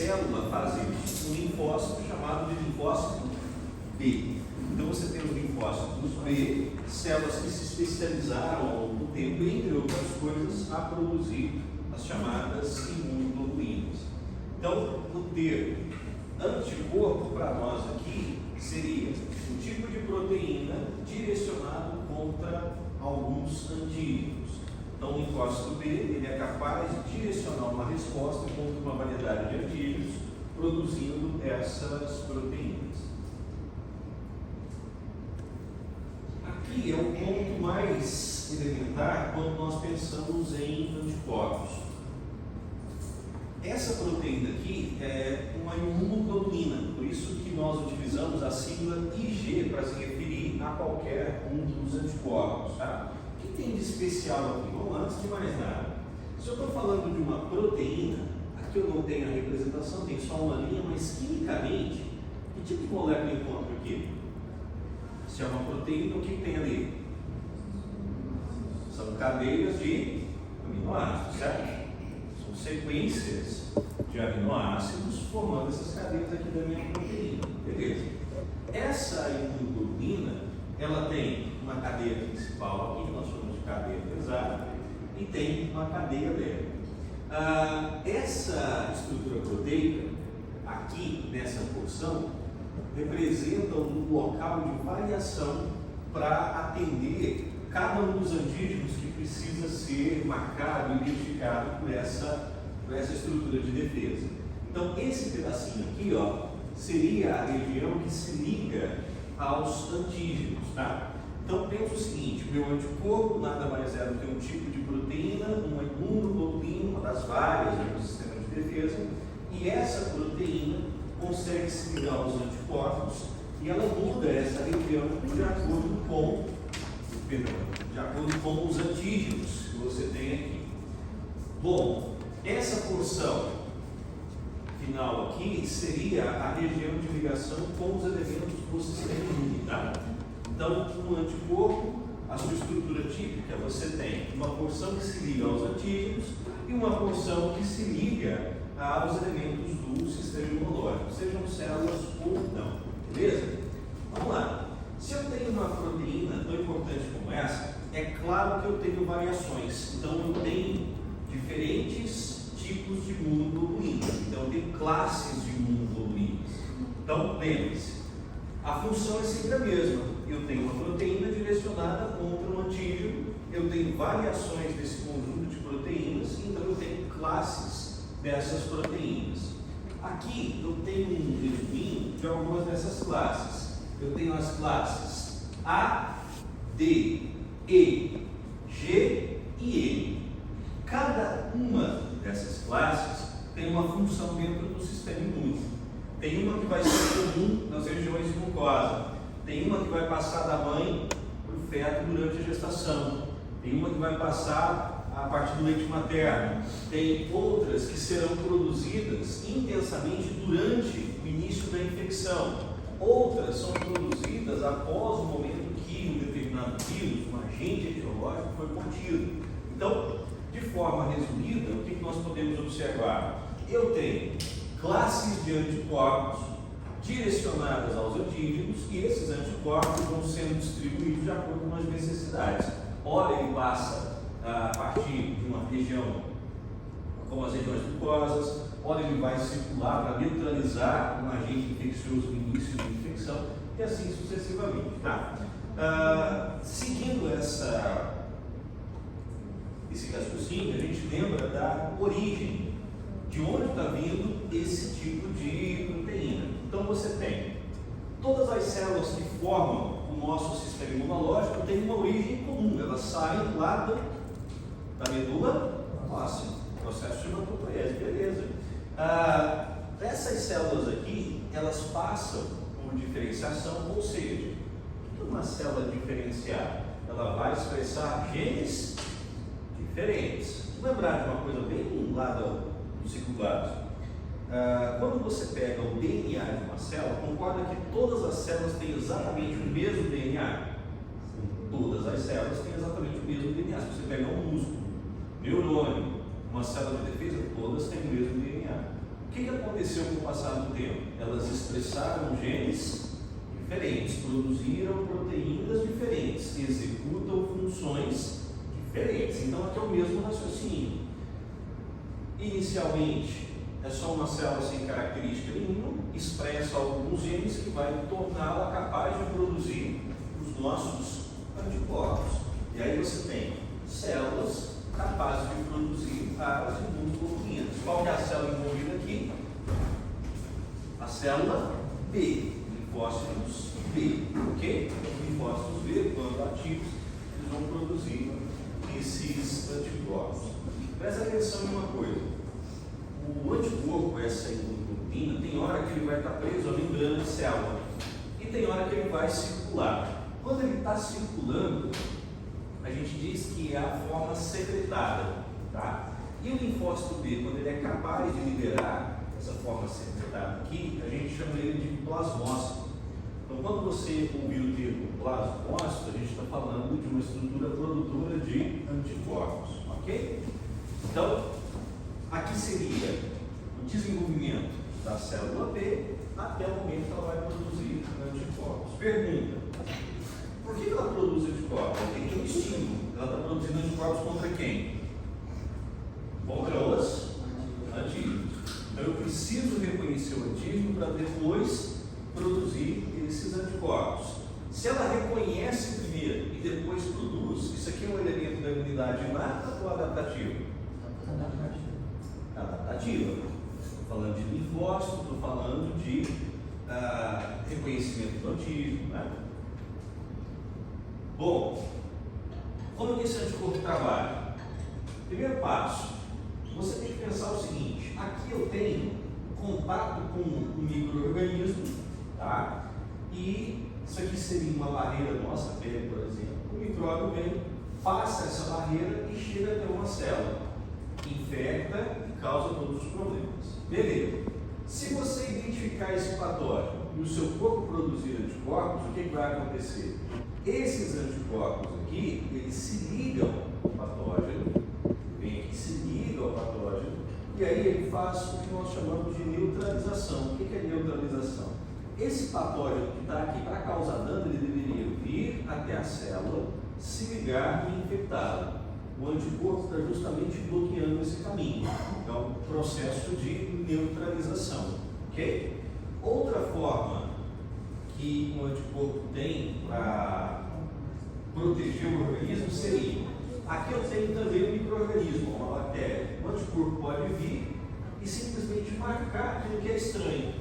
célula faz isso? Um linfócito chamado de linfócito B. Então você tem os linfócitos B, células que se especializaram ao longo do tempo, entre outras coisas, a produzir as chamadas imunoglobulinas. Então, o termo anticorpo para nós aqui seria um tipo de proteína direcionado contra alguns antígenos. Então, o linfócito B ele é capaz de direcionar uma resposta contra uma variedade de antígenos, produzindo essas proteínas. Aqui é o ponto mais elementar quando nós pensamos em anticorpos. Essa proteína aqui é uma imunoglobulina, por isso que nós utilizamos a sigla IG para se referir a qualquer um dos anticorpos. Tá? O que tem de especial aqui? Bom, antes de mais nada, se eu estou falando de uma proteína, aqui eu não tenho a representação, tem só uma linha, mas quimicamente, que tipo de molécula eu encontro aqui? Se é uma proteína, o que tem ali? São cadeias de aminoácidos, certo? São sequências de aminoácidos formando essas cadeias aqui da minha proteína. Beleza. Essa imunoglobulina, ela tem uma cadeia principal aqui, que nós chamamos de cadeia pesada, e tem uma cadeia leve. Essa estrutura proteica, aqui nessa porção, representa um local de variação para atender cada um dos antígenos que precisa ser marcado, identificado por essa estrutura de defesa. Então, esse pedacinho aqui, ó, seria a região que se liga aos antígenos, tá? Então, pensa o seguinte, meu anticorpo nada mais é do que um tipo de proteína, uma imunoglobulina, uma das várias do sistema de defesa, e essa proteína consegue se ligar aos anticorpos e ela muda essa região de acordo com os antígenos que você tem aqui. Bom, essa porção final aqui seria a região de ligação com os elementos do sistema imune, tá? Então, no anticorpo, a sua estrutura típica, você tem uma porção que se liga aos antígenos e uma porção que se liga aos elementos do sistema imunológico, sejam células ou não, beleza? Vamos lá. Se eu tenho uma proteína tão importante como essa, é claro que eu tenho variações. Então, eu tenho diferentes tipos de imunoglobulinas. Então, eu tenho classes de imunoglobulinas. Então, lembre-se, a função é sempre a mesma. Eu tenho uma proteína direcionada contra um antígeno, eu tenho variações desse conjunto de proteínas, então eu tenho classes dessas proteínas. Aqui eu tenho um resuminho de algumas dessas classes. Eu tenho as classes A, D, E, G e N. Cada uma dessas classes tem uma função dentro do sistema imune. Tem uma que vai ser comum nas regiões de mucosa. Tem uma que vai passar da mãe para o feto durante a gestação. Tem uma que vai passar a partir do leite materno. Tem outras que serão produzidas intensamente durante o início da infecção. Outras são produzidas após o momento que um determinado vírus, um agente etiológico, foi contido. Então, de forma resumida, o que nós podemos observar? Eu tenho classes de anticorpos direcionadas aos antígenos e esses anticorpos vão sendo distribuídos de acordo com as necessidades. Ora, ele passa a partir de uma região, como as regiões mucosas, ora ele vai circular para neutralizar um agente infeccioso no início da infecção e assim sucessivamente. Tá? Seguindo esse raciocínio, a gente lembra da origem, de onde está vindo esse tipo de proteína. Então você tem todas as células que formam o nosso sistema imunológico têm uma origem comum, elas saem lá da medula óssea, processo de hematopoiese, beleza. Essas células aqui, elas passam por diferenciação, ou seja, o que é uma célula diferenciada? Ela vai expressar genes diferentes. Vamos lembrar de uma coisa bem lá do ciclo básico. Quando você pega o DNA de uma célula, concorda que todas as células têm exatamente o mesmo DNA? Todas as células têm exatamente o mesmo DNA. Se você pegar um músculo, neurônio, uma célula de defesa, todas têm o mesmo DNA. O que aconteceu com o passar do tempo? Elas expressaram genes diferentes, produziram proteínas diferentes, executam funções diferentes. Então aqui é o mesmo raciocínio. Inicialmente é só uma célula sem característica nenhuma, expressa alguns genes que vai torná-la capaz de produzir os nossos anticorpos. E aí você tem células capazes de produzir as imunoglobulanas. Qual que é a célula envolvida aqui? A célula B, linfócitos B, ok? Linfócitos B, quando ativos, eles vão produzir esses anticorpos. Presta atenção em uma coisa: o anticorpo, essa imunoglobulina, tem hora que ele vai estar preso à membrana de célula e tem hora que ele vai circular. Quando ele está circulando, a gente diz que é a forma secretada, tá? E o linfócito B, quando ele é capaz de liberar essa forma secretada aqui, a gente chama ele de plasmócito. Então, quando você ouvir o termo plasmócito, a gente está falando de uma estrutura produtora de anticorpos, ok? Então, aqui seria o desenvolvimento da célula B até o momento que ela vai produzir anticorpos. Pergunta: por que ela produz anticorpos? Ela tem um estímulo. Ela está produzindo anticorpos contra quem? Contra os antígenos. Então eu preciso reconhecer o antígeno para depois produzir esses anticorpos. Se ela reconhece primeiro e depois produz, isso aqui é um elemento da imunidade inata ou adaptativa? Adaptativa. Estou falando de linfócito, estou falando de reconhecimento do antígeno, né? Bom, como que esse anticorpo trabalha? Primeiro passo, você tem que pensar o seguinte: aqui eu tenho contato com um micro-organismo, tá? E isso aqui seria uma barreira nossa, a pele, por exemplo. O micróbio vem, passa essa barreira e chega até uma célula, infecta e causa todos os problemas. Beleza. Se você identificar esse patógeno e o seu corpo produzir anticorpos, o que vai acontecer? Esses anticorpos aqui, eles se ligam ao patógeno, vem aqui, se ligam ao patógeno, e aí ele faz o que nós chamamos de neutralização. O que é neutralização? Esse patógeno que está aqui para causar dano, ele deveria vir até a célula, se ligar e infectá-la. O anticorpo está justamente bloqueando esse caminho. Então, processo de neutralização, ok? Outra forma que o anticorpo tem para proteger o organismo seria: aqui eu tenho também um micro-organismo, uma bactéria. O anticorpo pode vir e simplesmente marcar aquilo que é estranho.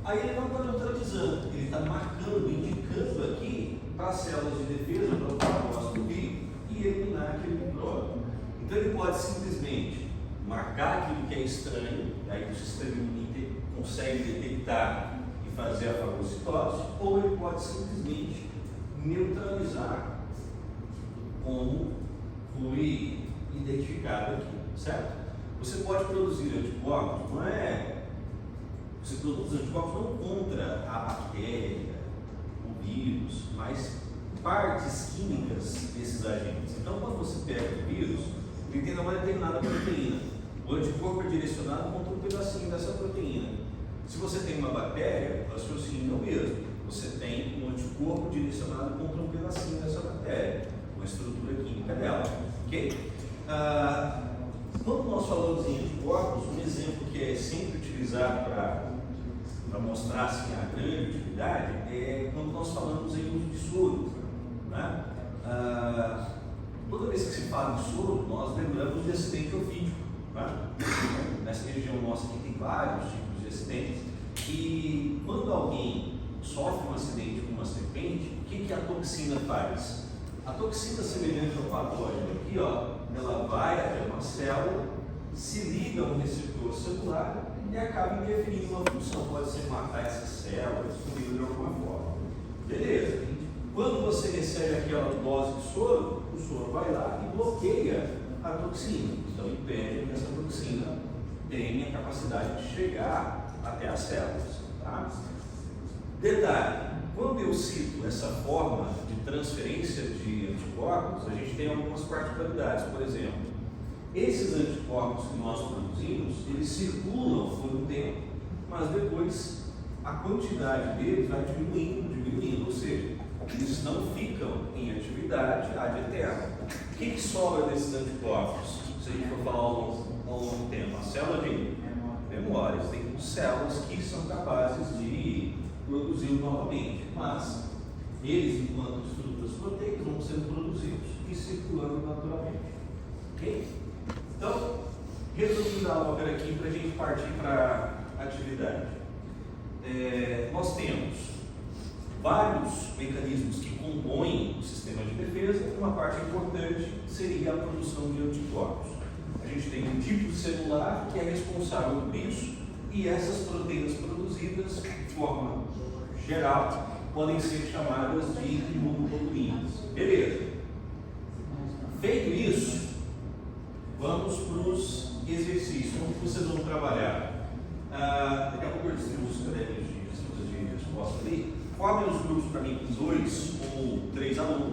Aí ele não está neutralizando, ele está marcando, indicando aqui para as células de defesa, para o plasmócito vir e eliminar aquele micróbio. Então ele pode simplesmente marcar aquilo que é estranho, aí o sistema imune consegue detectar e fazer a fagocitose, ou ele pode simplesmente neutralizar, como foi identificado aqui, certo? Você pode produzir anticorpos, não é? Você produz anticorpos não contra a bactéria, o vírus, mas partes químicas desses agentes. Então, quando você pega o vírus, ele tem uma determinada proteína. O anticorpo é direcionado contra um pedacinho dessa proteína. Se você tem uma bactéria, o raciocínio é o mesmo. Você tem um anticorpo direcionado contra um pedacinho dessa bactéria, uma estrutura química dela, ok? Quando nós falamos em anticorpos, um exemplo que é sempre utilizado para mostrar assim, a grande utilidade é quando nós falamos em uso de soro, né? Toda vez que se fala em soro, nós lembramos de acidente ofídico, né? Nessa região nossa aqui tem vários tipos de acidentes, e quando alguém sofre um acidente com uma serpente, o que a toxina faz? A toxina, semelhante ao patógeno aqui, ó, ela vai até uma célula, se liga a um receptor celular e acaba interferindo uma função. Pode ser matar essa célula, destruí-la de alguma forma. Beleza. Quando você recebe aquela dose de soro, o soro vai lá e bloqueia a toxina. Então impede que essa toxina tenha a capacidade de chegar até as células. Tá? Detalhe: quando eu cito essa forma de transferência de anticorpos, a gente tem algumas particularidades. Por exemplo, esses anticorpos que nós produzimos, eles eles circulam por um tempo, mas depois a quantidade deles vai diminuindo, ou seja, eles não ficam em atividade ad eterno. O que sobra desses anticorpos? Se a gente for falar ao longo do tempo, a célula de memórias tem células que são capazes de produzir novamente, mas eles, enquanto estruturas proteicas, vão sendo produzidos e circulando naturalmente. Ok? Então, resumindo a aula aqui para a gente partir para a atividade. Nós temos vários mecanismos que compõem o sistema de defesa. Uma parte importante seria a produção de anticorpos. A gente tem um tipo celular que é responsável por isso, e essas proteínas produzidas, de forma geral, podem ser chamadas de imunoglobulinas. Beleza. Feito isso, vamos para os exercícios. Como vocês vão trabalhar? Daqui a pouco eu distribuo os caderninhos de resposta ali. Formem os grupos para mim com 2 ou 3 alunos.